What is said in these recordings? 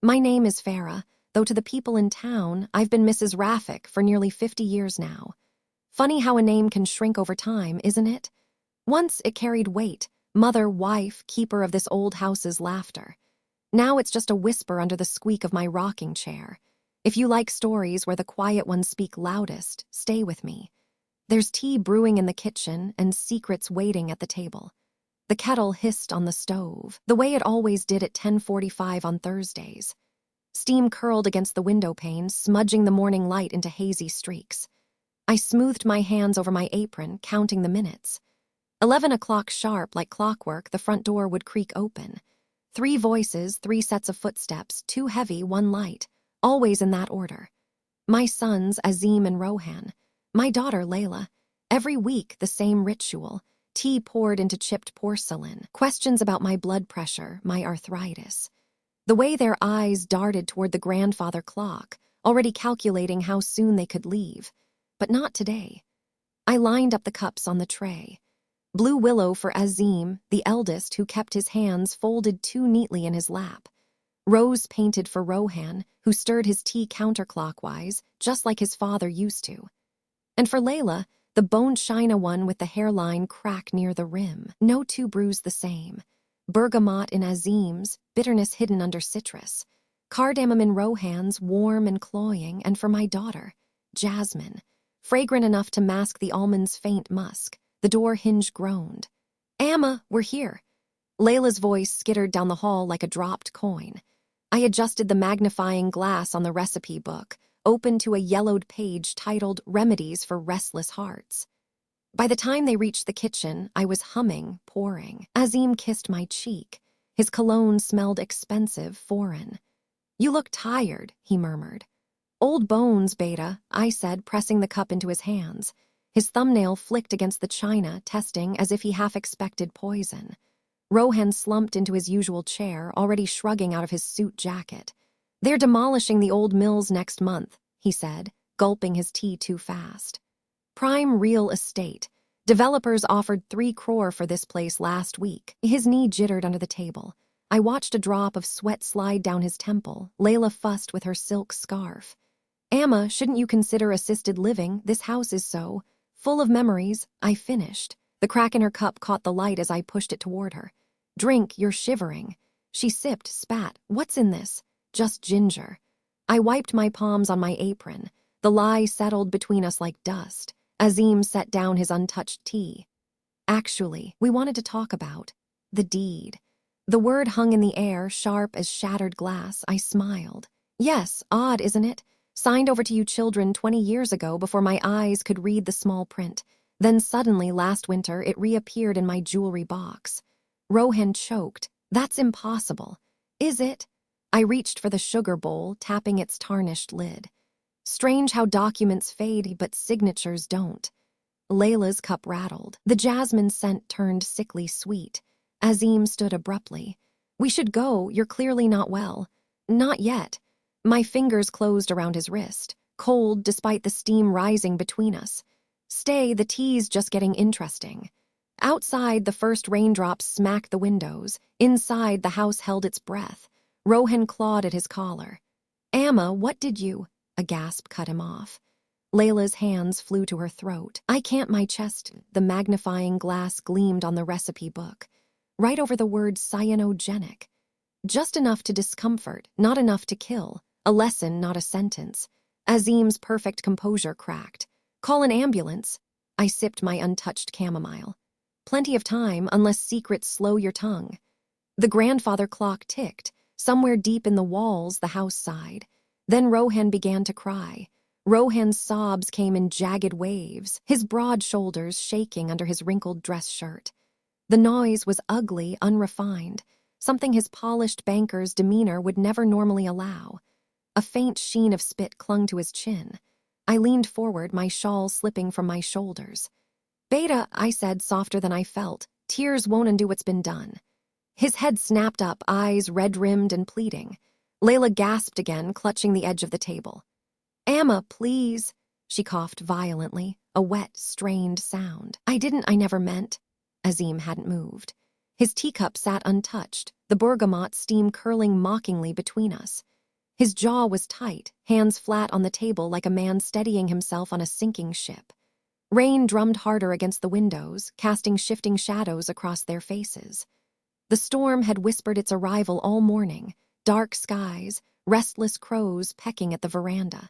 My name is Farah, though to the people in town, I've been Mrs. Rafiq for nearly 50 years now. Funny how a name can shrink over time, isn't it? Once it carried weight, mother, wife, keeper of this old house's laughter. Now it's just a whisper under the squeak of my rocking chair. If you like stories where the quiet ones speak loudest, stay with me. There's tea brewing in the kitchen and secrets waiting at the table. The kettle hissed on the stove, the way it always did at 10:45 on Thursdays. Steam curled against the window pane, smudging the morning light into hazy streaks. I smoothed my hands over my apron, counting the minutes. 11 o'clock sharp, like clockwork, the front door would creak open. 3 voices, 3 sets of footsteps, 2 heavy, 1 light, always in that order. My sons, Azim and Rohan. My daughter, Layla. Every week, the same ritual. Tea poured into chipped porcelain. Questions about my blood pressure, my arthritis. The way their eyes darted toward the grandfather clock, already calculating how soon they could leave. But not today. I lined up the cups on the tray. Blue willow for Azim, the eldest, who kept his hands folded too neatly in his lap. Rose painted for Rohan, who stirred his tea counterclockwise, just like his father used to. And for Layla, the bone china one with the hairline crack near the rim. No 2 brews the same. Bergamot in Azim's, bitterness hidden under citrus. Cardamom in Rohan's, warm and cloying, and for my daughter, jasmine, fragrant enough to mask the almond's faint musk. The door hinge groaned. "Amma, we're here." Layla's voice skittered down the hall like a dropped coin. I adjusted the magnifying glass on the recipe book, opened to a yellowed page titled Remedies for Restless Hearts. By the time they reached the kitchen, I was humming, pouring. Azim kissed my cheek. His cologne smelled expensive, foreign. "You look tired," he murmured. "Old bones, Beta," I said, pressing the cup into his hands. His thumbnail flicked against the china, testing as if he half expected poison. Rohan slumped into his usual chair, already shrugging out of his suit jacket. "They're demolishing the old mills next month," he said, gulping his tea too fast. "Prime real estate. Developers offered 3 crore for this place last week." His knee jittered under the table. I watched a drop of sweat slide down his temple. Layla fussed with her silk scarf. "Amma, shouldn't you consider assisted living? This house is so full of memories." I finished. The crack in her cup caught the light as I pushed it toward her. "Drink, you're shivering." She sipped, spat. "What's in this?" "Just ginger." I wiped my palms on my apron. The lie settled between us like dust. Azim set down his untouched tea. "Actually, we wanted to talk about the deed." The word hung in the air, sharp as shattered glass. I smiled. "Yes, odd, isn't it? Signed over to you children 20 years ago before my eyes could read the small print. Then suddenly, last winter, it reappeared in my jewelry box." Rohan choked. "That's impossible." "Is it?" I reached for the sugar bowl, tapping its tarnished lid. "Strange how documents fade, but signatures don't." Layla's cup rattled. The jasmine scent turned sickly sweet. Azim stood abruptly. "We should go, you're clearly not well." "Not yet." My fingers closed around his wrist, cold despite the steam rising between us. "Stay, the tea's just getting interesting." Outside, the first raindrops smacked the windows. Inside, the house held its breath. Rohan clawed at his collar. "Amma, what did you—" A gasp cut him off. Layla's hands flew to her throat. "I can't, my chest." The magnifying glass gleamed on the recipe book. Right over the word cyanogenic. Just enough to discomfort, not enough to kill. A lesson, not a sentence. Azim's perfect composure cracked. "Call an ambulance." I sipped my untouched chamomile. "Plenty of time, unless secrets slow your tongue." The grandfather clock ticked. Somewhere deep in the walls, the house sighed. Then Rohan began to cry. Rohan's sobs came in jagged waves, his broad shoulders shaking under his wrinkled dress shirt. The noise was ugly, unrefined, something his polished banker's demeanor would never normally allow. A faint sheen of spit clung to his chin. I leaned forward, my shawl slipping from my shoulders. "Beta," I said, softer than I felt. "Tears won't undo what's been done." His head snapped up, eyes red-rimmed and pleading. Layla gasped again, clutching the edge of the table. "Amma, please." She coughed violently, a wet, strained sound. I never meant." Azim hadn't moved. His teacup sat untouched, the bergamot steam curling mockingly between us. His jaw was tight, hands flat on the table like a man steadying himself on a sinking ship. Rain drummed harder against the windows, casting shifting shadows across their faces. The storm had whispered its arrival all morning, dark skies, restless crows pecking at the veranda.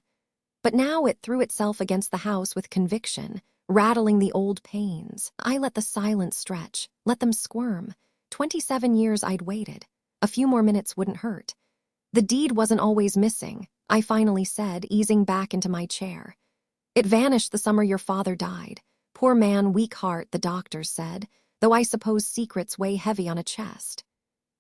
But now it threw itself against the house with conviction, rattling the old panes. I let the silence stretch, let them squirm. 27 years I'd waited. A few more minutes wouldn't hurt. The deed wasn't always missing, I finally said, easing back into my chair. It vanished the summer your father died. Poor man, weak heart, the doctors said, though I suppose secrets weigh heavy on a chest.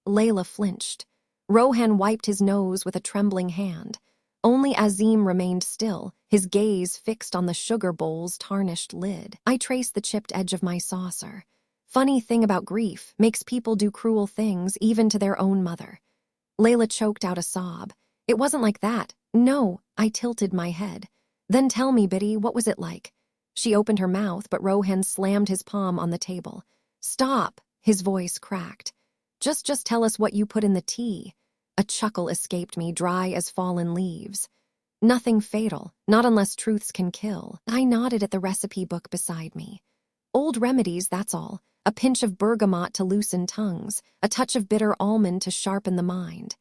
Layla flinched. Rohan wiped his nose with a trembling hand. Only Azim remained still, his gaze fixed on the sugar bowl's tarnished lid. I traced the chipped edge of my saucer. Funny thing about grief, makes people do cruel things, even to their own mother. Layla choked out a sob. It wasn't like that. No, I tilted my head. Then tell me, Biddy, what was it like? She opened her mouth, but Rohan slammed his palm on the table. Stop, his voice cracked. Just tell us what you put in the tea. A chuckle escaped me, dry as fallen leaves. Nothing fatal, not unless truths can kill. I nodded at the recipe book beside me. Old remedies, that's all. A pinch of bergamot to loosen tongues, a touch of bitter almond to sharpen the mind.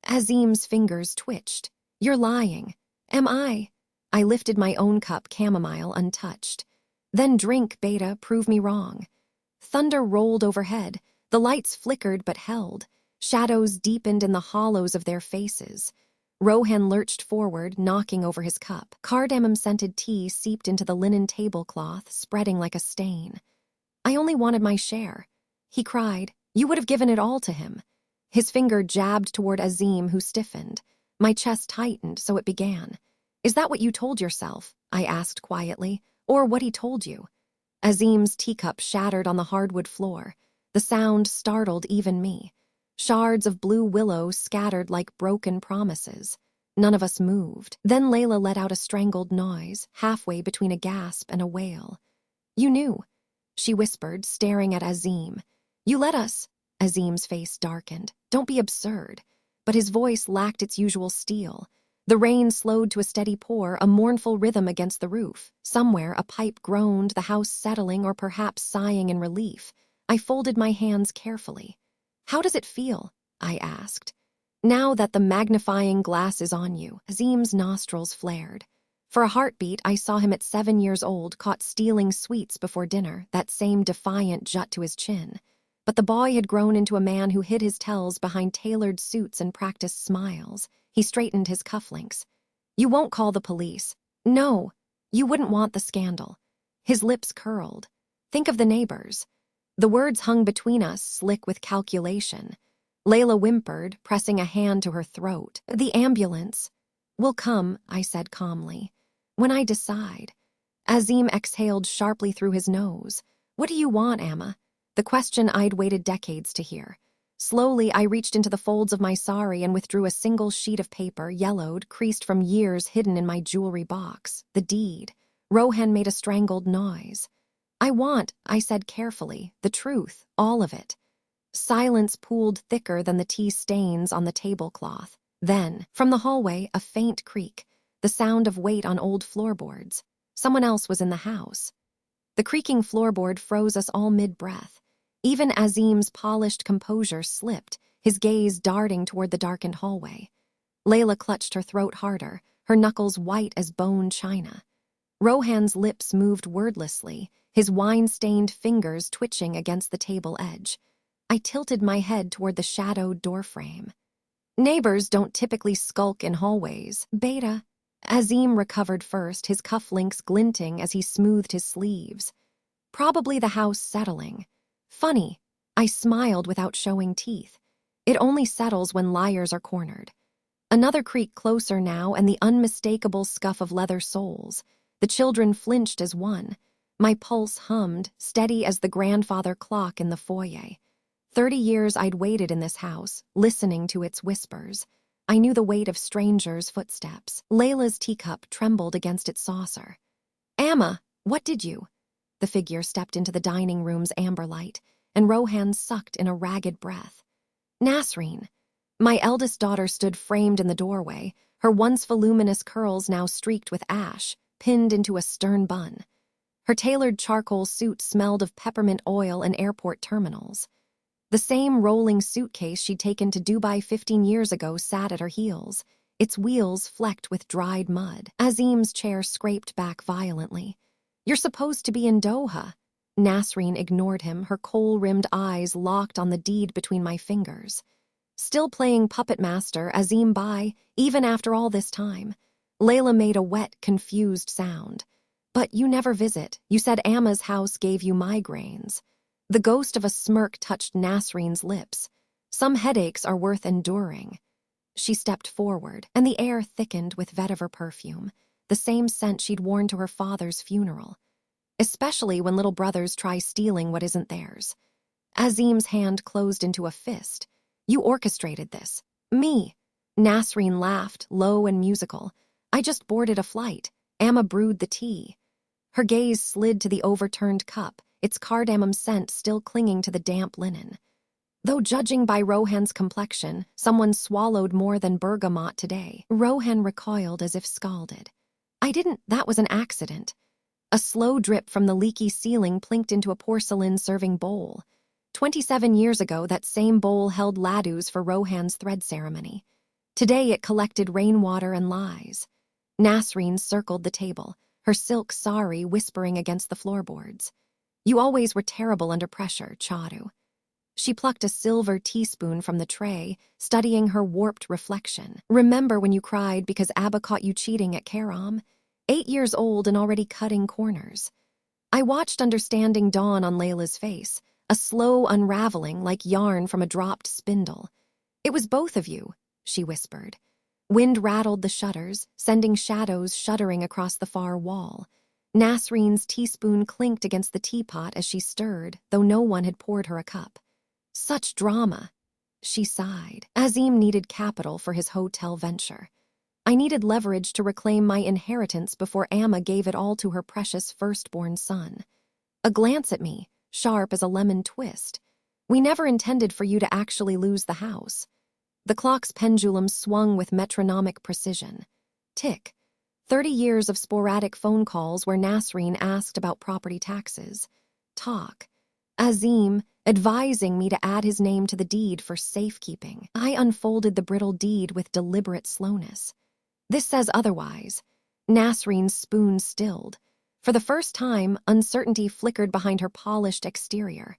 Azim's fingers twitched. You're lying. Am I? I lifted my own cup, chamomile, untouched. Then drink, Beta, prove me wrong. Thunder rolled overhead. The lights flickered but held. Shadows deepened in the hollows of their faces. Rohan lurched forward, knocking over his cup. Cardamom-scented tea seeped into the linen tablecloth, spreading like a stain. I only wanted my share. He cried. You would have given it all to him. His finger jabbed toward Azim, who stiffened. My chest tightened, so it began. Is that what you told yourself? I asked quietly. Or what he told you? Azim's teacup shattered on the hardwood floor. The sound startled even me. Shards of blue willow scattered like broken promises. None of us moved. Then Layla let out a strangled noise, halfway between a gasp and a wail. You knew, she whispered, staring at Azim. You let us. Azim's face darkened. Don't be absurd. But his voice lacked its usual steel. The rain slowed to a steady pour, a mournful rhythm against the roof. Somewhere a pipe groaned, the house settling or perhaps sighing in relief. I folded my hands carefully. How does it feel? I asked. Now that the magnifying glass is on you. Azim's nostrils flared. For a heartbeat, I saw him at 7 years old, caught stealing sweets before dinner, that same defiant jut to his chin. But the boy had grown into a man who hid his tells behind tailored suits and practiced smiles. He straightened his cufflinks. You won't call the police. No, you wouldn't want the scandal. His lips curled. Think of the neighbors. The words hung between us, slick with calculation. Layla whimpered, pressing a hand to her throat. The ambulance will come, I said calmly. When I decide. Azim exhaled sharply through his nose. What do you want, Amma? The question I'd waited decades to hear. Slowly, I reached into the folds of my sari and withdrew a single sheet of paper, yellowed, creased from years hidden in my jewelry box. The deed. Rohan made a strangled noise. I want, I said carefully, the truth, all of it. Silence pooled thicker than the tea stains on the tablecloth. Then, from the hallway, a faint creak, the sound of weight on old floorboards. Someone else was in the house. The creaking floorboard froze us all mid-breath. Even Azim's polished composure slipped, his gaze darting toward the darkened hallway. Layla clutched her throat harder, her knuckles white as bone china. Rohan's lips moved wordlessly, his wine-stained fingers twitching against the table edge. I tilted my head toward the shadowed doorframe. Neighbors don't typically skulk in hallways. Beta. Azim recovered first, his cufflinks glinting as he smoothed his sleeves. Probably the house settling. Funny. I smiled without showing teeth. It only settles when liars are cornered. Another creak closer now, and the unmistakable scuff of leather soles. The children flinched as one. My pulse hummed, steady as the grandfather clock in the foyer. 30 years I'd waited in this house, listening to its whispers. I knew the weight of strangers' footsteps. Layla's teacup trembled against its saucer. Amma, what did you? The figure stepped into the dining room's amber light, and Rohan sucked in a ragged breath. Nasreen. My eldest daughter stood framed in the doorway, her once voluminous curls now streaked with ash, pinned into a stern bun. Her tailored charcoal suit smelled of peppermint oil and airport terminals. The same rolling suitcase she'd taken to Dubai 15 years ago sat at her heels, its wheels flecked with dried mud. Azim's chair scraped back violently. "You're supposed to be in Doha." Nasreen ignored him, her kohl-rimmed eyes locked on the deed between my fingers. "Still playing puppet master, Azim Bai, even after all this time." Layla made a wet, confused sound. "But you never visit. You said Amma's house gave you migraines." The ghost of a smirk touched Nasreen's lips. "Some headaches are worth enduring." She stepped forward, and the air thickened with vetiver perfume, the same scent she'd worn to her father's funeral. Especially when little brothers try stealing what isn't theirs. Azim's hand closed into a fist. "You orchestrated this." "Me?" Nasreen laughed, low and musical. "I just boarded a flight. Amma brewed the tea." Her gaze slid to the overturned cup, its cardamom scent still clinging to the damp linen. "Though judging by Rohan's complexion, someone swallowed more than bergamot today." Rohan recoiled as if scalded. That was an accident." A slow drip from the leaky ceiling plinked into a porcelain serving bowl. 27 years ago, that same bowl held ladus for Rohan's thread ceremony. Today it collected rainwater and lies. Nasreen circled the table, her silk sari whispering against the floorboards. "You always were terrible under pressure, Charu." She plucked a silver teaspoon from the tray, studying her warped reflection. "Remember when you cried because Abba caught you cheating at Karam? 8 years old and already cutting corners." I watched understanding dawn on Layla's face, a slow unraveling like yarn from a dropped spindle. "It was both of you," she whispered. Wind rattled the shutters, sending shadows shuddering across the far wall. Nasreen's teaspoon clinked against the teapot as she stirred, though no one had poured her a cup. "Such drama." She sighed. Azim needed capital for his hotel venture. I needed leverage to reclaim my inheritance before Amma gave it all to her precious firstborn son. A glance at me, sharp as a lemon twist. "We never intended for you to actually lose the house." The clock's pendulum swung with metronomic precision. Tick. 30 years of sporadic phone calls where Nasreen asked about property taxes. Talk. Azim, advising me to add his name to the deed for safekeeping. I unfolded the brittle deed with deliberate slowness. "This says otherwise." Nasreen's spoon stilled. For the first time, uncertainty flickered behind her polished exterior.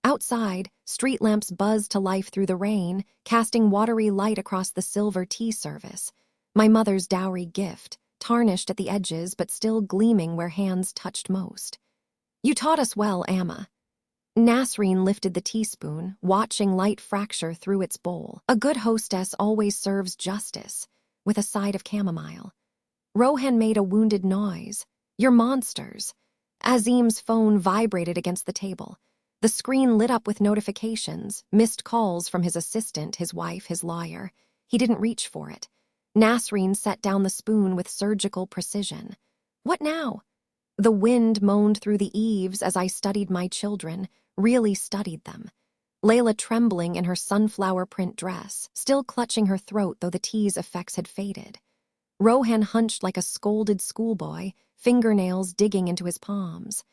Outside, street lamps buzzed to life through the rain, casting watery light across the silver tea service. My mother's dowry gift, tarnished at the edges but still gleaming where hands touched most. "You taught us well, Amma." Nasreen lifted the teaspoon, watching light fracture through its bowl. "A good hostess always serves justice," with a side of chamomile. Rohan made a wounded noise. "You're monsters." Azim's phone vibrated against the table. The screen lit up with notifications, missed calls from his assistant, his wife, his lawyer. He didn't reach for it. Nasreen set down the spoon with surgical precision. "What now?" The wind moaned through the eaves as I studied my children, really studied them. Layla trembling in her sunflower print dress, still clutching her throat though the tea's effects had faded. Rohan hunched like a scolded schoolboy, fingernails digging into his palms.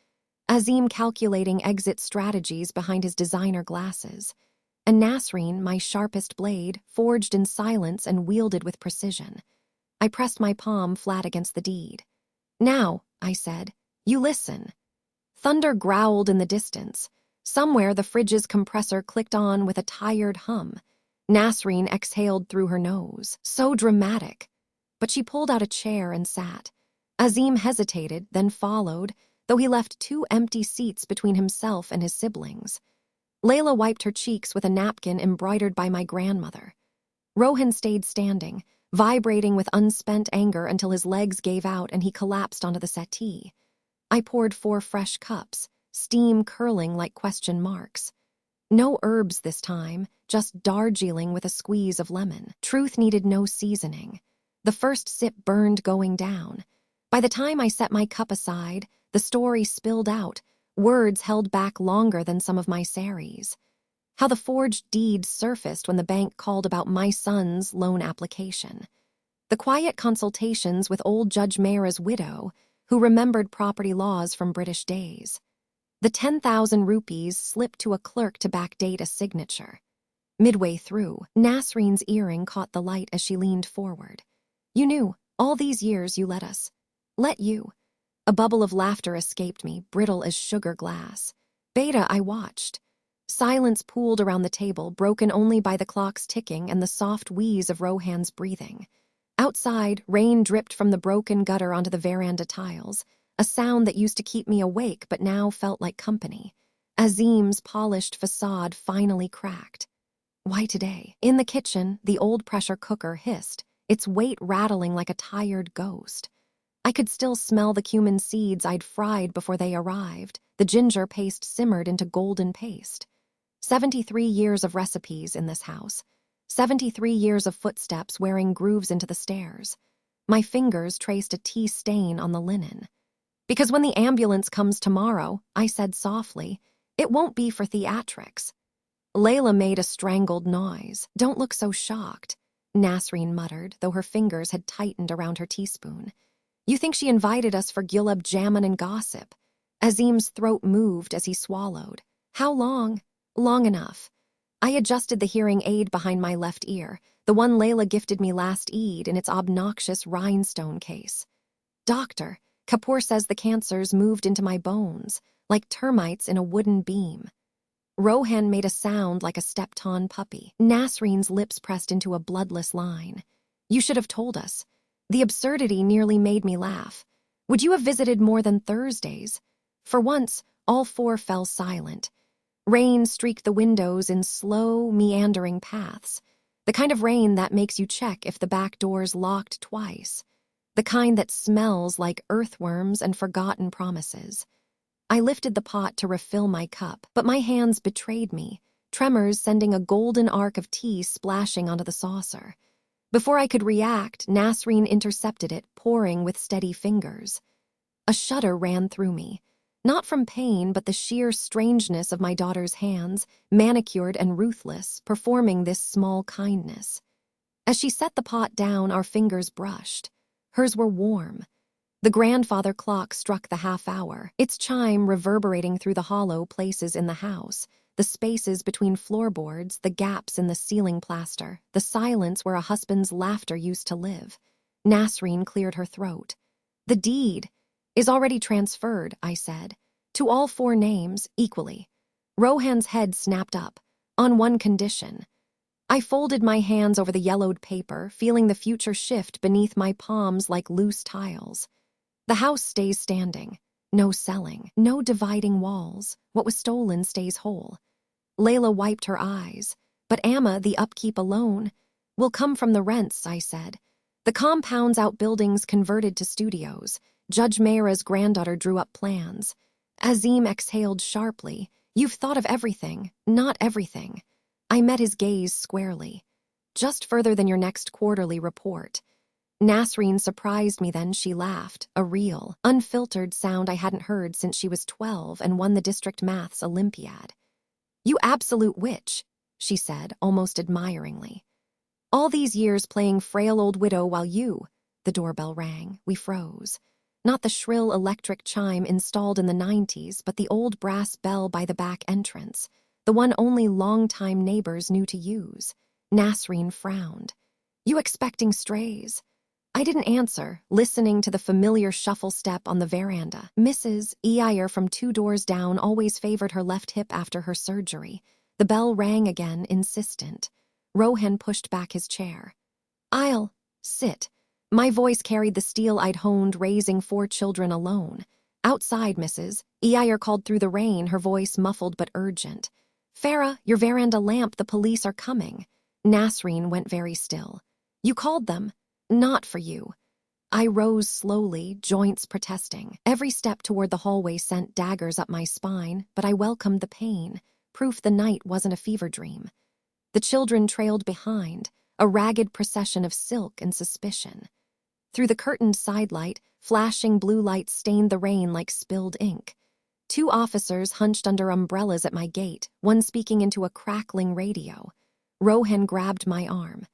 Azim calculating exit strategies behind his designer glasses. And Nasreen, my sharpest blade, forged in silence and wielded with precision. I pressed my palm flat against the deed. "Now," I said, "you listen." Thunder growled in the distance. Somewhere the fridge's compressor clicked on with a tired hum. Nasreen exhaled through her nose. So dramatic. But she pulled out a chair and sat. Azim hesitated, then followed, though he left 2 empty seats between himself and his siblings. Layla wiped her cheeks with a napkin embroidered by my grandmother. Rohan stayed standing, vibrating with unspent anger until his legs gave out and he collapsed onto the settee. I poured 4 fresh cups, steam curling like question marks. No herbs this time, just Darjeeling with a squeeze of lemon. Truth needed no seasoning. The first sip burned going down. By the time I set my cup aside, the story spilled out, words held back longer than some of my saris. how the forged deeds surfaced when the bank called about my son's loan application. The quiet consultations with old Judge Mehra's widow, who remembered property laws from British days. The 10,000 rupees slipped to a clerk to backdate a signature. Midway through, Nasreen's earring caught the light as she leaned forward. You knew, all these years you let us. Let you. A bubble of laughter escaped me, brittle as sugar glass. Beta, I watched. Silence pooled around the table, broken only by the clock's ticking and the soft wheeze of Rohan's breathing. Outside, rain dripped from the broken gutter onto the veranda tiles, a sound that used to keep me awake but now felt like company. Azim's polished facade finally cracked. Why today? In the kitchen, the old pressure cooker hissed, its weight rattling like a tired ghost. I could still smell the cumin seeds I'd fried before they arrived. The ginger paste simmered into golden paste. 73 years of recipes in this house. 73 years of footsteps wearing grooves into the stairs. My fingers traced a tea stain on the linen. Because when the ambulance comes tomorrow, I said softly, it won't be for theatrics. Layla made a strangled noise. Don't look so shocked, Nasreen muttered, though her fingers had tightened around her teaspoon. You think she invited us for gulab jamun and gossip. Azim's throat moved as he swallowed. How long? Long enough. I adjusted the hearing aid behind my left ear, the one Layla gifted me last Eid in its obnoxious rhinestone case. Doctor, Kapoor says the cancers moved into my bones, like termites in a wooden beam. Rohan made a sound like a stepped-on puppy. Nasreen's lips pressed into a bloodless line. You should have told us. The absurdity nearly made me laugh. Would you have visited more than Thursdays? For once, all four fell silent. Rain streaked the windows in slow, meandering paths. The kind of rain that makes you check if the back door's locked twice. The kind that smells like earthworms and forgotten promises. I lifted the pot to refill my cup, but my hands betrayed me, tremors sending a golden arc of tea splashing onto the saucer. Before I could react, Nasreen intercepted it, pouring with steady fingers. A shudder ran through me, not from pain but the sheer strangeness of my daughter's hands, manicured and ruthless, performing this small kindness. As she set the pot down, our fingers brushed. Hers were warm. The grandfather clock struck the half-hour, its chime reverberating through the hollow places in the house, the spaces between floorboards, the gaps in the ceiling plaster, the silence where a husband's laughter used to live. Nasreen cleared her throat. The deed is already transferred, I said, to all four names equally. Rohan's head snapped up, on one condition. I folded my hands over the yellowed paper, feeling the future shift beneath my palms like loose tiles. The house stays standing. No selling, no dividing walls. What was stolen stays whole. Layla wiped her eyes. But Amma, the upkeep alone, will come from the rents, I said. The compound's outbuildings converted to studios. Judge Mehra's granddaughter drew up plans. Azim exhaled sharply. You've thought of everything, not everything. I met his gaze squarely. Just further than your next quarterly report. Nasreen surprised me then. She laughed, a real, unfiltered sound I hadn't heard since she was 12 and won the district maths Olympiad. You absolute witch, she said, almost admiringly. All these years playing frail old widow while you... The doorbell rang. We froze. Not the shrill electric chime installed in the 90s, but the old brass bell by the back entrance, the one only long-time neighbors knew to use. Nasreen frowned. You expecting strays? I didn't answer, listening to the familiar shuffle step on the veranda. Mrs. Eir from 2 doors down always favored her left hip after her surgery. The bell rang again, insistent. Rohan pushed back his chair. I'll sit. My voice carried the steel I'd honed raising 4 children alone. Outside, Mrs. Eir called through the rain, her voice muffled but urgent. Farah, your veranda lamp, the police are coming. Nasreen went very still. You called them. Not for you. I rose slowly, joints protesting. Every step toward the hallway sent daggers up my spine, but I welcomed the pain, proof the night wasn't a fever dream. The children trailed behind, a ragged procession of silk and suspicion. Through the curtained sidelight, flashing blue lights stained the rain like spilled ink. Two officers hunched under umbrellas at my gate, one speaking into a crackling radio. Rohan grabbed my arm.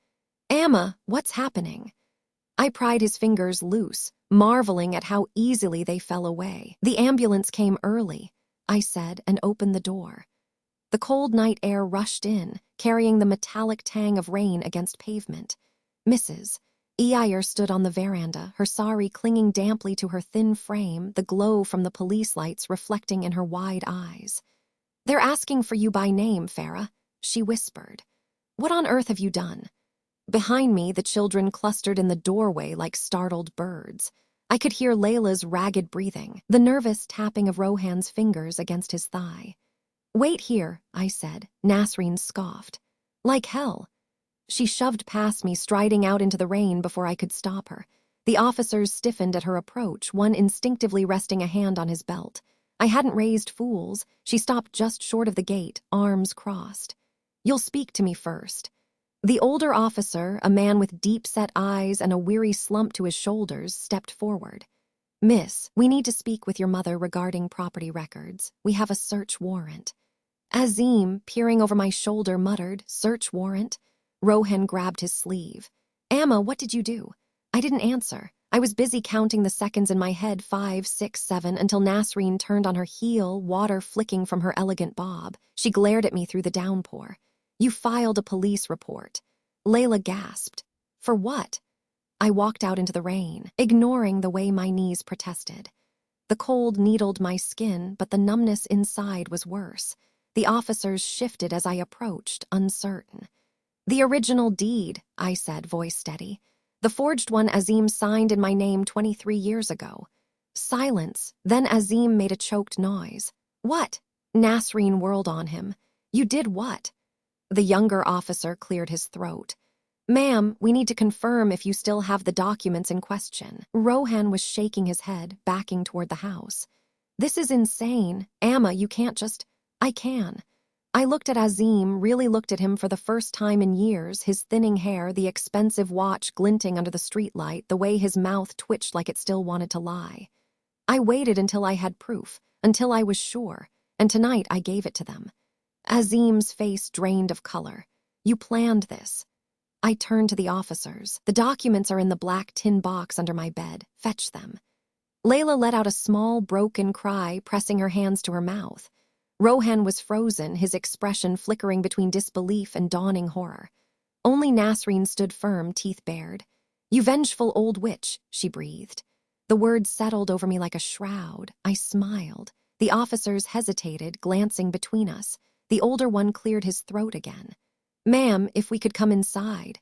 "Amma, what's happening?" I pried his fingers loose, marveling at how easily they fell away. "The ambulance came early," I said, and opened the door. The cold night air rushed in, carrying the metallic tang of rain against pavement. Mrs. Eyer stood on the veranda, her sari clinging damply to her thin frame, the glow from the police lights reflecting in her wide eyes. "They're asking for you by name, Farah," she whispered. "What on earth have you done?" Behind me, the children clustered in the doorway like startled birds. I could hear Layla's ragged breathing, the nervous tapping of Rohan's fingers against his thigh. "Wait here," I said. Nasreen scoffed. "Like hell." She shoved past me, striding out into the rain before I could stop her. The officers stiffened at her approach, one instinctively resting a hand on his belt. I hadn't raised fools. She stopped just short of the gate, arms crossed. "You'll speak to me first." The older officer, a man with deep-set eyes and a weary slump to his shoulders, stepped forward. "Miss, we need to speak with your mother regarding property records. We have a search warrant." Azim, peering over my shoulder, muttered, "Search warrant?" Rohan grabbed his sleeve. "Amma, what did you do?" I didn't answer. I was busy counting the seconds in my head, 5, 6, 7, until Nasreen turned on her heel, water flicking from her elegant bob. She glared at me through the downpour. "You filed a police report." Layla gasped. "For what?" I walked out into the rain, ignoring the way my knees protested. The cold needled my skin, but the numbness inside was worse. The officers shifted as I approached, uncertain. "The original deed," I said, voice steady. "The forged one Azim signed in my name 23 years ago." Silence. Then Azim made a choked noise. "What?" Nasreen whirled on him. "You did what?" The younger officer cleared his throat. "Ma'am, we need to confirm if you still have the documents in question." Rohan was shaking his head, backing toward the house. "This is insane. Amma, you can't just—" "I can." I looked at Azim, really looked at him for the first time in years, his thinning hair, the expensive watch glinting under the streetlight, the way his mouth twitched like it still wanted to lie. I waited until I had proof, until I was sure, and tonight I gave it to them. Azim's face drained of color. "You planned this." I turned to the officers. "The documents are in the black tin box under my bed. Fetch them." Layla let out a small, broken cry, pressing her hands to her mouth. Rohan was frozen, his expression flickering between disbelief and dawning horror. Only Nasreen stood firm, teeth bared. "You vengeful old witch," she breathed. The words settled over me like a shroud. I smiled. The officers hesitated, glancing between us. The older one cleared his throat again. "Ma'am, if we could come inside."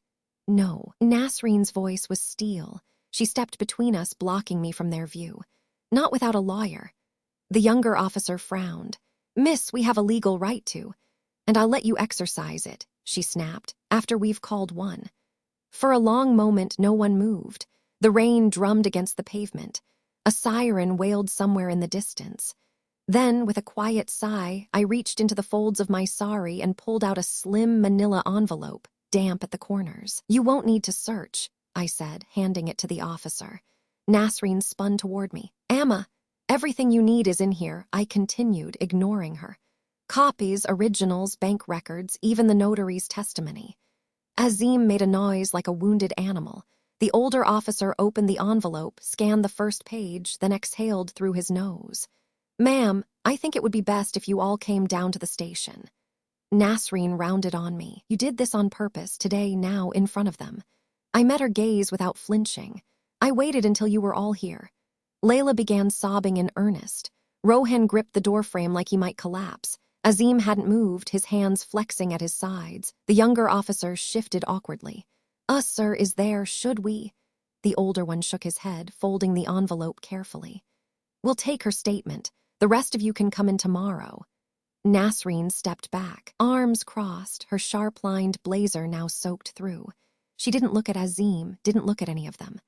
"No." Nasreen's voice was steel. She stepped between us, blocking me from their view. "Not without a lawyer." The younger officer frowned. "Miss, we have a legal right to." "And I'll let you exercise it," she snapped, "after we've called one." For a long moment, no one moved. The rain drummed against the pavement. A siren wailed somewhere in the distance. Then, with a quiet sigh, I reached into the folds of my sari and pulled out a slim manila envelope, damp at the corners. "You won't need to search," I said, handing it to the officer. Nasreen spun toward me. "Amma, everything you need is in here," I continued, ignoring her. "Copies, originals, bank records, even the notary's testimony." Azim made a noise like a wounded animal. The older officer opened the envelope, scanned the first page, then exhaled through his nose. "Ma'am, I think it would be best if you all came down to the station." Nasreen rounded on me. "You did this on purpose, today, now, in front of them." I met her gaze without flinching. "I waited until you were all here." Layla began sobbing in earnest. Rohan gripped the doorframe like he might collapse. Azim hadn't moved, his hands flexing at his sides. The younger officer shifted awkwardly. Sir, is there, should we?" The older one shook his head, folding the envelope carefully. "We'll take her statement. The rest of you can come in tomorrow." Nasreen stepped back, arms crossed, her sharp-lined blazer now soaked through. She didn't look at Azim, didn't look at any of them.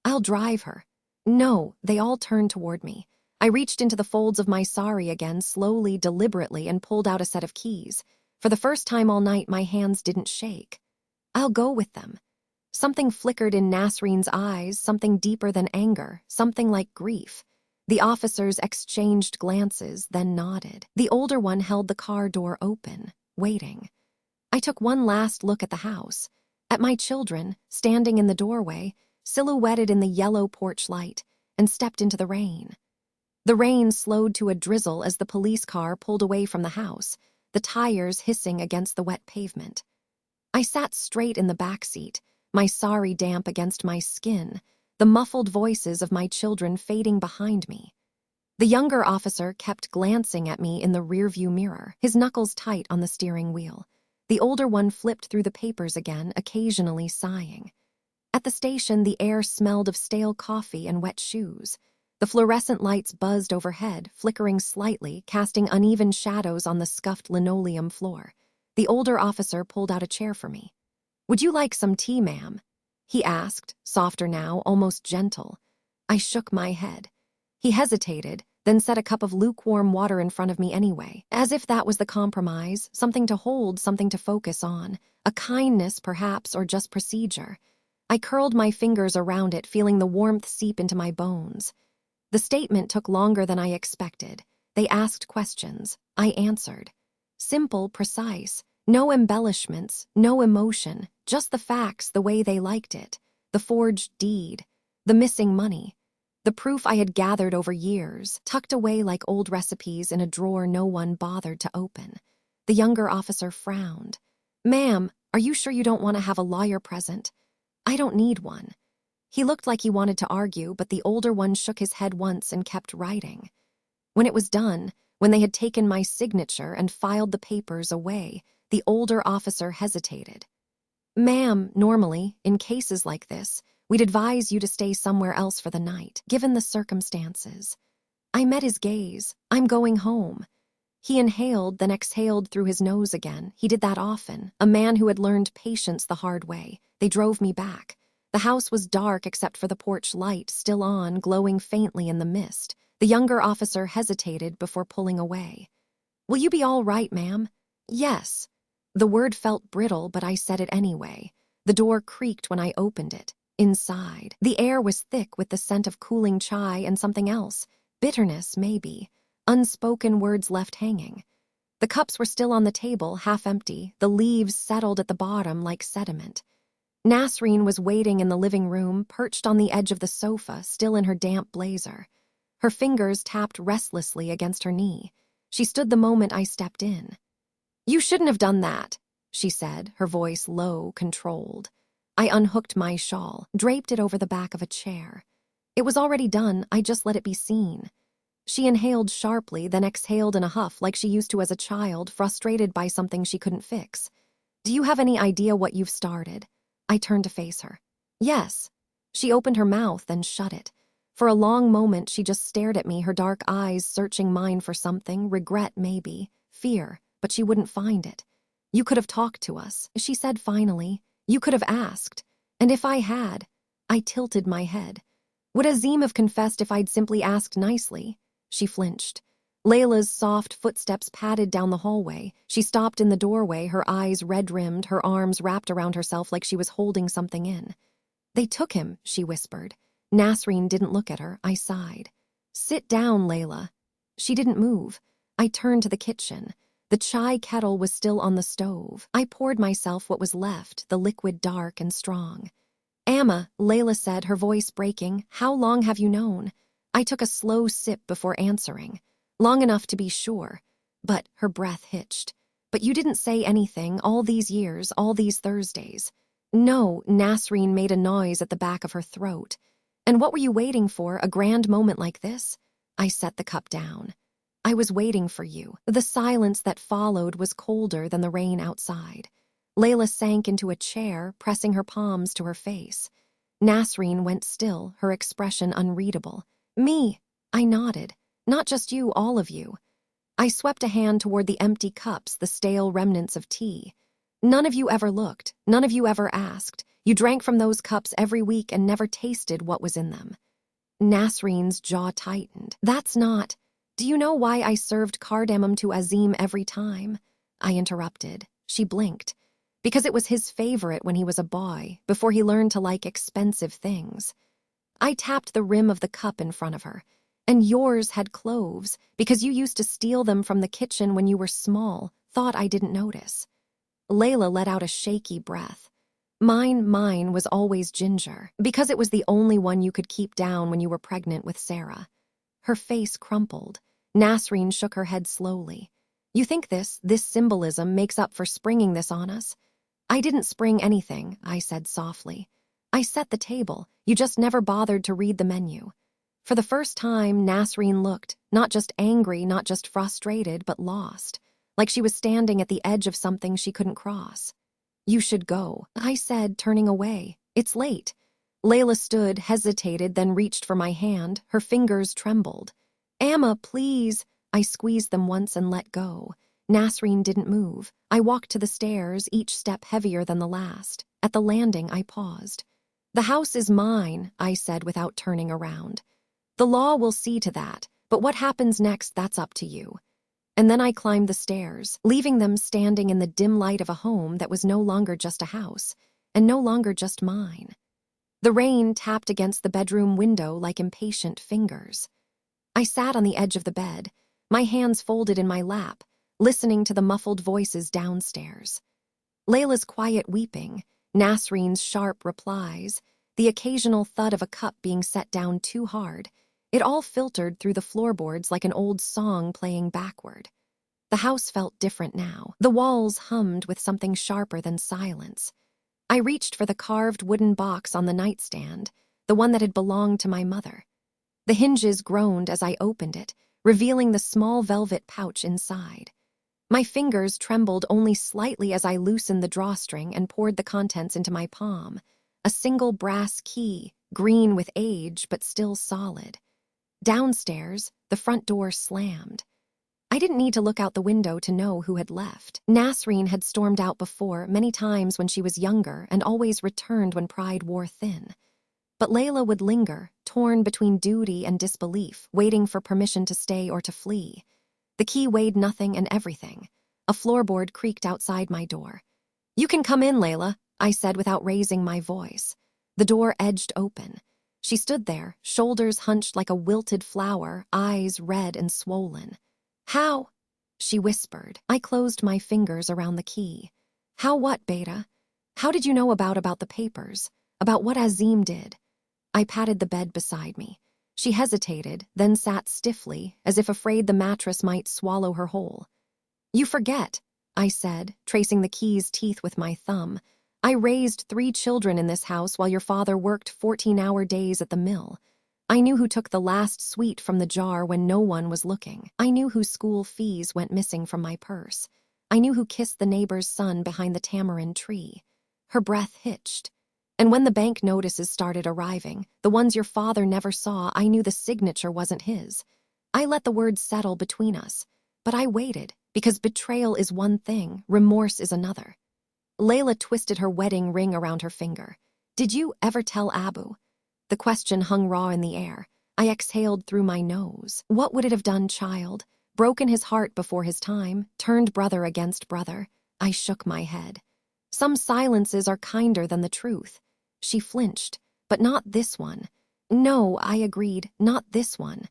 "I'll drive her." "No," they all turned toward me. I reached into the folds of my sari again, slowly, deliberately, and pulled out a set of keys. For the first time all night, my hands didn't shake. "I'll go with them." Something flickered in Nasreen's eyes, something deeper than anger, something like grief. The officers exchanged glances, then nodded. The older one held the car door open, waiting. I took one last look at the house, at my children, standing in the doorway, silhouetted in the yellow porch light, and stepped into the rain. The rain slowed to a drizzle as the police car pulled away from the house, the tires hissing against the wet pavement. I sat straight in the back seat, my sari damp against my skin, the muffled voices of my children fading behind me. The younger officer kept glancing at me in the rearview mirror, his knuckles tight on the steering wheel. The older one flipped through the papers again, occasionally sighing. At the station, the air smelled of stale coffee and wet shoes. The fluorescent lights buzzed overhead, flickering slightly, casting uneven shadows on the scuffed linoleum floor. The older officer pulled out a chair for me. "Would you like some tea, ma'am?" he asked, softer now, almost gentle. I shook my head. He hesitated, then set a cup of lukewarm water in front of me anyway, as if that was the compromise, something to hold, something to focus on, a kindness perhaps, or just procedure. I curled my fingers around it, feeling the warmth seep into my bones. The statement took longer than I expected. They asked questions. I answered. Simple, precise. No embellishments, no emotion, just the facts the way they liked it. The forged deed, the missing money, the proof I had gathered over years, tucked away like old recipes in a drawer no one bothered to open. The younger officer frowned. "Ma'am, are you sure you don't want to have a lawyer present?" "I don't need one." He looked like he wanted to argue, but the older one shook his head once and kept writing. When it was done, when they had taken my signature and filed the papers away, the older officer hesitated. "Ma'am, normally, in cases like this, we'd advise you to stay somewhere else for the night, given the circumstances." I met his gaze. "I'm going home." He inhaled, then exhaled through his nose again. He did that often, a man who had learned patience the hard way. They drove me back. The house was dark except for the porch light, still on, glowing faintly in the mist. The younger officer hesitated before pulling away. "Will you be all right, ma'am?" "Yes." The word felt brittle, but I said it anyway. The door creaked when I opened it. Inside, the air was thick with the scent of cooling chai and something else. Bitterness, maybe. Unspoken words left hanging. The cups were still on the table, half empty, the leaves settled at the bottom like sediment. Nasreen was waiting in the living room, perched on the edge of the sofa, still in her damp blazer. Her fingers tapped restlessly against her knee. She stood the moment I stepped in. "You shouldn't have done that," she said, her voice low, controlled. I unhooked my shawl, draped it over the back of a chair. It was already done, I just let it be seen. She inhaled sharply, then exhaled in a huff like she used to as a child, frustrated by something she couldn't fix. "Do you have any idea what you've started?" I turned to face her. "Yes." She opened her mouth, then shut it. For a long moment, she just stared at me, her dark eyes searching mine for something, regret maybe, fear, but she wouldn't find it. "You could have talked to us," she said finally. "You could have asked. And if I had..." I tilted my head. "Would Azim have confessed if I'd simply asked nicely?" She flinched. Layla's soft footsteps padded down the hallway. She stopped in the doorway, her eyes red-rimmed, her arms wrapped around herself like she was holding something in. "They took him," she whispered. Nasreen didn't look at her. I sighed. "Sit down, Layla." She didn't move. I turned to the kitchen. The chai kettle was still on the stove. I poured myself what was left, the liquid dark and strong. "Amma," Layla said, her voice breaking, "how long have you known?" I took a slow sip before answering. "Long enough to be sure." But her breath hitched. "But you didn't say anything all these years, all these Thursdays." "No," Nasreen made a noise at the back of her throat. "And what were you waiting for, a grand moment like this?" I set the cup down. "I was waiting for you." The silence that followed was colder than the rain outside. Layla sank into a chair, pressing her palms to her face. Nasreen went still, her expression unreadable. "Me," I nodded. "Not just you, all of you." I swept a hand toward the empty cups, the stale remnants of tea. "None of you ever looked. None of you ever asked. You drank from those cups every week and never tasted what was in them." Nasreen's jaw tightened. "That's not..." "Do you know why I served cardamom to Azim every time?" I interrupted. She blinked. "Because it was his favorite when he was a boy, before he learned to like expensive things." I tapped the rim of the cup in front of her. And yours had cloves, because you used to steal them from the kitchen when you were small, thought I didn't notice. Layla let out a shaky breath. Mine was always ginger, because it was the only one you could keep down when you were pregnant with Sarah. Her face crumpled. Nasreen shook her head slowly. You think this symbolism makes up for springing this on us? I didn't spring anything, I said softly. I set the table. You just never bothered to read the menu. For the first time, Nasreen looked, not just angry, not just frustrated, but lost, like she was standing at the edge of something she couldn't cross. You should go, I said, turning away. It's late. Layla stood, hesitated, then reached for my hand. Her fingers trembled. Amma, please. I squeezed them once and let go. Nasreen didn't move. I walked to the stairs, each step heavier than the last. At the landing, I paused. The house is mine, I said without turning around. The law will see to that, but what happens next, that's up to you. And then I climbed the stairs, leaving them standing in the dim light of a home that was no longer just a house, and no longer just mine. The rain tapped against the bedroom window like impatient fingers. I sat on the edge of the bed, my hands folded in my lap, listening to the muffled voices downstairs. Layla's quiet weeping, Nasreen's sharp replies, the occasional thud of a cup being set down too hard. It all filtered through the floorboards like an old song playing backward. The house felt different now. The walls hummed with something sharper than silence. I reached for the carved wooden box on the nightstand, the one that had belonged to my mother. The hinges groaned as I opened it, revealing the small velvet pouch inside. My fingers trembled only slightly as I loosened the drawstring and poured the contents into my palm. A single brass key, green with age but still solid. Downstairs, the front door slammed. I didn't need to look out the window to know who had left. Nasreen had stormed out before, many times when she was younger, and always returned when pride wore thin. But Layla would linger, torn between duty and disbelief, waiting for permission to stay or to flee. The key weighed nothing and everything. A floorboard creaked outside my door. You can come in, Layla, I said without raising my voice. The door edged open. She stood there, shoulders hunched like a wilted flower, eyes red and swollen. How? She whispered. I closed my fingers around the key. How what, Beta? How did you know about the papers? About what Azim did? I patted the bed beside me. She hesitated, then sat stiffly, as if afraid the mattress might swallow her whole. You forget, I said, tracing the key's teeth with my thumb. I raised 3 children in this house while your father worked 14-hour days at the mill. I knew who took the last sweet from the jar when no one was looking. I knew whose school fees went missing from my purse. I knew who kissed the neighbor's son behind the tamarind tree. Her breath hitched. And when the bank notices started arriving, the ones your father never saw, I knew the signature wasn't his. I let the words settle between us, but I waited, because betrayal is one thing, remorse is another. Layla twisted her wedding ring around her finger. Did you ever tell Abu? The question hung raw in the air. I exhaled through my nose. What would it have done, child? Broken his heart before his time, turned brother against brother. I shook my head. Some silences are kinder than the truth. She flinched, but not this one. No, I agreed, not this one.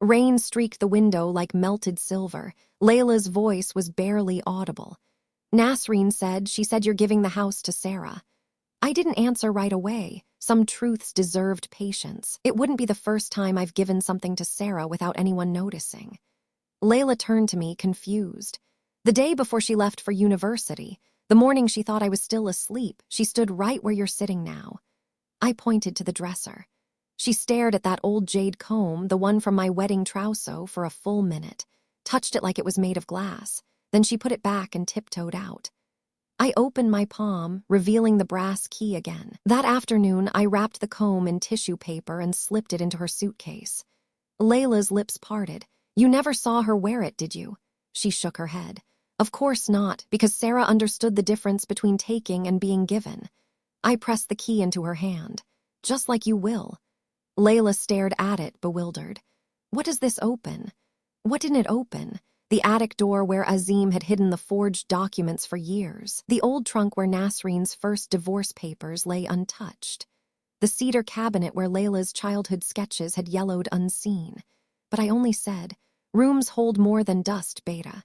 Rain streaked the window like melted silver. Layla's voice was barely audible. Nasreen said you're giving the house to Sarah. I didn't answer right away. Some truths deserved patience. It wouldn't be the first time I've given something to Sarah without anyone noticing. Layla turned to me, confused. The day before she left for university, the morning she thought I was still asleep, she stood right where you're sitting now. I pointed to the dresser. She stared at that old jade comb, the one from my wedding trousseau, for a full minute, touched it like it was made of glass. Then she put it back and tiptoed out. I opened my palm, revealing the brass key again. That afternoon, I wrapped the comb in tissue paper and slipped it into her suitcase. Layla's lips parted. You never saw her wear it, did you? She shook her head. Of course not, because Sarah understood the difference between taking and being given. I pressed the key into her hand. Just like you will. Layla stared at it, bewildered. What does this open? What didn't it open? The attic door where Azim had hidden the forged documents for years. The old trunk where Nasreen's first divorce papers lay untouched. The cedar cabinet where Layla's childhood sketches had yellowed unseen. but I only said, "Rooms hold more than dust, Beta."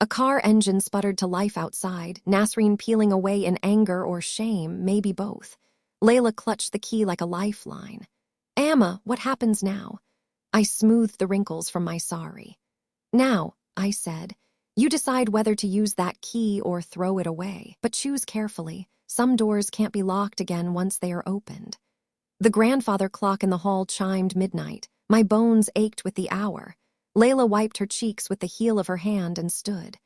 A car engine sputtered to life outside, Nasreen peeling away in anger or shame, maybe both. Layla clutched the key like a lifeline. "Amma, what happens now?" I smoothed the wrinkles from my sari. "Now," I said, "you decide whether to use that key or throw it away. But choose carefully. Some doors can't be locked again once they are opened." The grandfather clock in the hall chimed midnight. My bones ached with the hour. Layla wiped her cheeks with the heel of her hand and stood.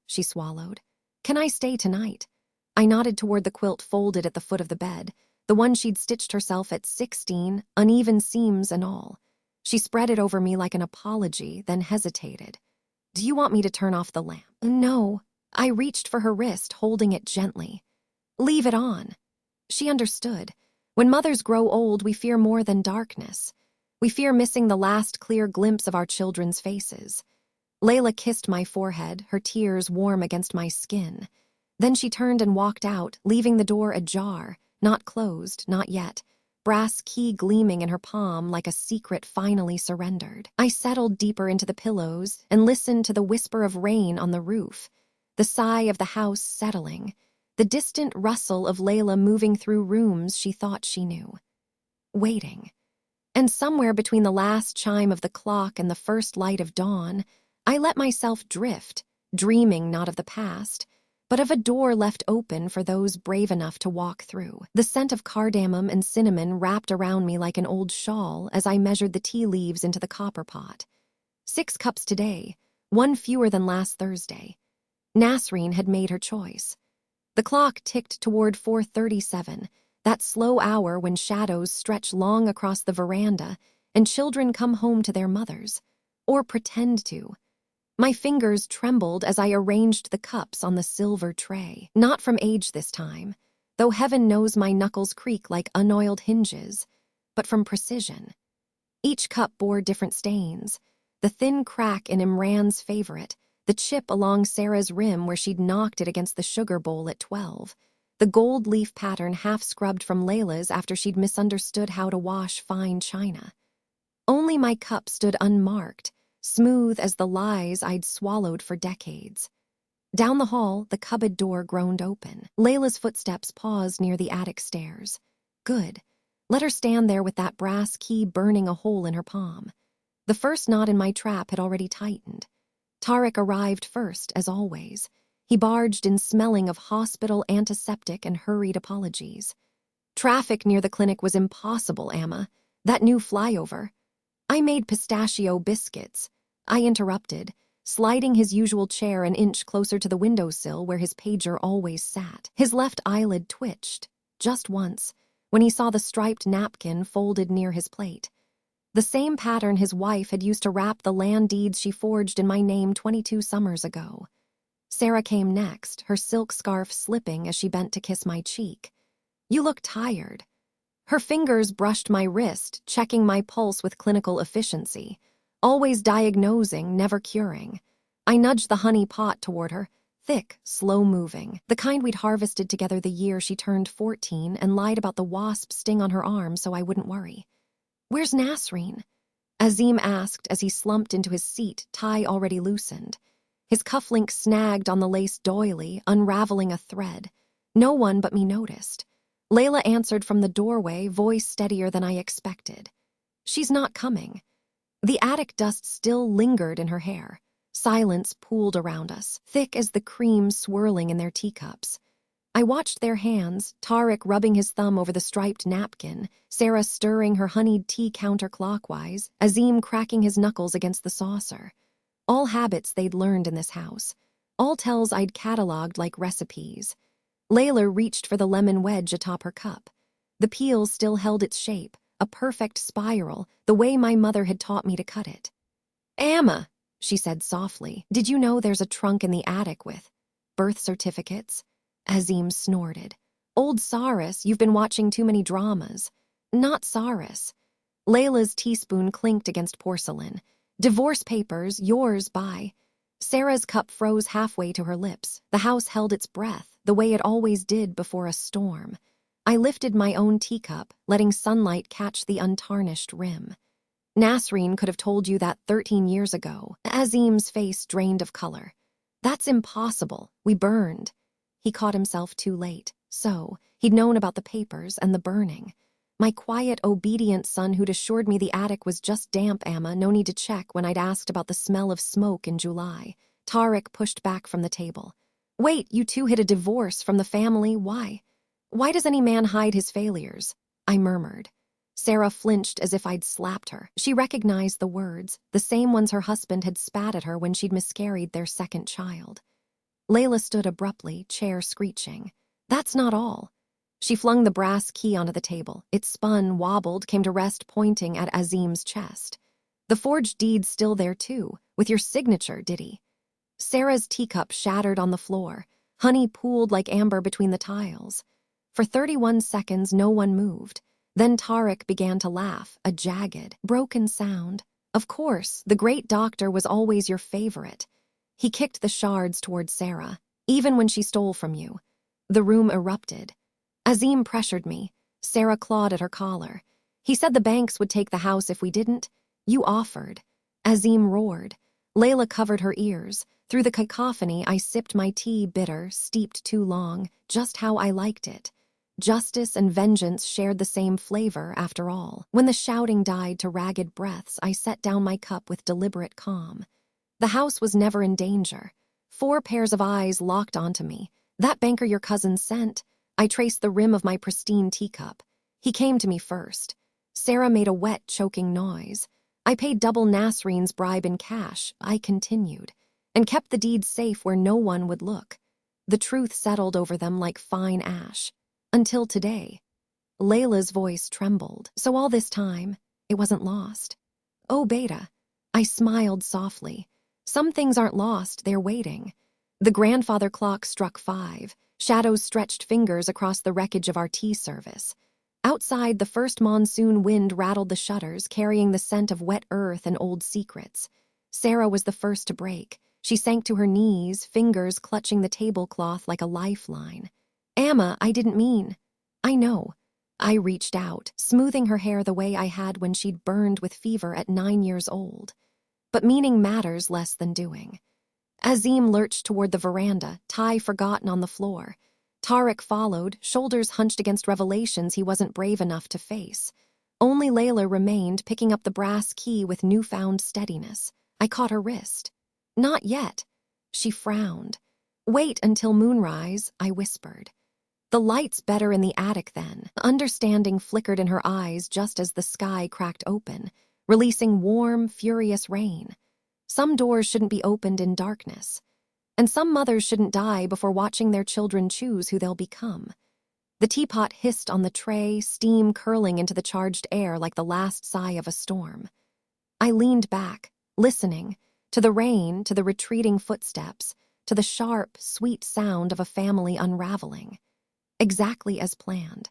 She swallowed. "Can I stay tonight?" I nodded toward the quilt folded at the foot of the bed, the one she'd stitched herself at 16, uneven seams and all. She spread it over me like an apology, then hesitated. "Do you want me to turn off the lamp?" "No." I reached for her wrist, holding it gently. "Leave it on." She understood. When mothers grow old, we fear more than darkness. We fear missing the last clear glimpse of our children's faces. Layla kissed my forehead, her tears warm against my skin. Then she turned and walked out, leaving the door ajar, not closed, not yet, brass key gleaming in her palm like a secret finally surrendered. I settled deeper into the pillows and listened to the whisper of rain on the roof, the sigh of the house settling, the distant rustle of Layla moving through rooms she thought she knew. Waiting. And somewhere between the last chime of the clock and the first light of dawn, I let myself drift, dreaming not of the past, but of a door left open for those brave enough to walk through. The scent of cardamom and cinnamon wrapped around me like an old shawl as I measured the tea leaves into the copper pot. 6 cups today, 1 fewer than last Thursday. Nasreen had made her choice. The clock ticked toward 4:37, that slow hour when shadows stretch long across the veranda and children come home to their mothers, or pretend to. My fingers trembled as I arranged the cups on the silver tray. Not from age this time, though heaven knows my knuckles creak like unoiled hinges, but from precision. Each cup bore different stains. The thin crack in Imran's favorite, the chip along Sarah's rim where she'd knocked it against the sugar bowl at 12, the gold leaf pattern half-scrubbed from Layla's after she'd misunderstood how to wash fine china. Only my cup stood unmarked, smooth as the lies I'd swallowed for decades. Down the hall, the cupboard door groaned open. Layla's footsteps paused near the attic stairs. Good. Let her stand there with that brass key burning a hole in her palm. The first knot in my trap had already tightened. Tariq arrived first, as always. He barged in smelling of hospital antiseptic and hurried apologies. "Traffic near the clinic was impossible, Amma. That new flyover." "I made pistachio biscuits." I interrupted, sliding his usual chair an inch closer to the windowsill where his pager always sat. His left eyelid twitched, just once, when he saw the striped napkin folded near his plate. The same pattern his wife had used to wrap the land deeds she forged in my name 22 summers ago. Sarah came next, her silk scarf slipping as she bent to kiss my cheek. "You look tired." Her fingers brushed my wrist, checking my pulse with clinical efficiency, always diagnosing, never curing. I nudged the honey pot toward her, thick, slow-moving, the kind we'd harvested together the year she turned 14 and lied about the wasp sting on her arm so I wouldn't worry. "Where's Nasreen?" Azim asked as he slumped into his seat, tie already loosened. His cufflink snagged on the lace doily, unraveling a thread. No one but me noticed. Layla answered from the doorway, voice steadier than I expected. "She's not coming." The attic dust still lingered in her hair. Silence pooled around us, thick as the cream swirling in their teacups. I watched their hands, Tariq rubbing his thumb over the striped napkin, Sarah stirring her honeyed tea counterclockwise, Azim cracking his knuckles against the saucer. All habits they'd learned in this house. All tells I'd cataloged like recipes. Layla reached for the lemon wedge atop her cup. The peel still held its shape, a perfect spiral, the way my mother had taught me to cut it. "Amma," she said softly, "did you know there's a trunk in the attic with birth certificates?" Azim snorted. "Old Saris, you've been watching too many dramas." "Not Saris." Layla's teaspoon clinked against porcelain. "Divorce papers, yours by." Sarah's cup froze halfway to her lips. The house held its breath, the way it always did before a storm. I lifted my own teacup, letting sunlight catch the untarnished rim. Nasreen could have told you that 13 years ago. Azim's face drained of color. That's impossible. We burned. He caught himself too late. So, he'd known about the papers and the burning. My quiet, obedient son who'd assured me the attic was just damp, Amma, no need to check when I'd asked about the smell of smoke in July. Tariq pushed back from the table. Wait, you two hid a divorce from the family, why? Why does any man hide his failures? I murmured. Sarah flinched as if I'd slapped her. She recognized the words, the same ones her husband had spat at her when she'd miscarried their second child. Layla stood abruptly, chair screeching. That's not all. She flung the brass key onto the table. It spun, wobbled, came to rest pointing at Azim's chest. The forged deed's still there too, with your signature, Diddy. Sarah's teacup shattered on the floor. Honey pooled like amber between the tiles. For 31 seconds, no one moved. Then Tariq began to laugh, a jagged, broken sound. Of course, the great doctor was always your favorite. He kicked the shards toward Sarah, even when she stole from you. The room erupted. Azim pressured me. Sarah clawed at her collar. He said the banks would take the house if we didn't. You offered. Azim roared. Layla covered her ears. Through the cacophony, I sipped my tea, bitter, steeped too long, just how I liked it. Justice and vengeance shared the same flavor, after all. When the shouting died to ragged breaths, I set down my cup with deliberate calm. The house was never in danger. 4 pairs of eyes locked onto me. That banker your cousin sent. I traced the rim of my pristine teacup. He came to me first. Sarah made a wet, choking noise. I paid double Nasreen's bribe in cash, I continued, and kept the deeds safe where no one would look. The truth settled over them like fine ash. Until today. Layla's voice trembled. So all this time, it wasn't lost. Oh, Beta. I smiled softly. Some things aren't lost, they're waiting. The grandfather clock struck 5. Shadows stretched fingers across the wreckage of our tea service. Outside, the first monsoon wind rattled the shutters, carrying the scent of wet earth and old secrets. Sarah was the first to break. She sank to her knees, fingers clutching the tablecloth like a lifeline. Amma, I didn't mean. I know. I reached out, smoothing her hair the way I had when she'd burned with fever at 9 years old. But meaning matters less than doing. Azim lurched toward the veranda, tie forgotten on the floor. Tariq followed, shoulders hunched against revelations he wasn't brave enough to face. Only Layla remained, picking up the brass key with newfound steadiness. I caught her wrist. Not yet. She frowned. Wait until moonrise, I whispered. The light's better in the attic then. Understanding flickered in her eyes just as the sky cracked open, releasing warm, furious rain. Some doors shouldn't be opened in darkness. And some mothers shouldn't die before watching their children choose who they'll become. The teapot hissed on the tray, steam curling into the charged air like the last sigh of a storm. I leaned back, listening, to the rain, to the retreating footsteps, to the sharp, sweet sound of a family unraveling. Exactly as planned.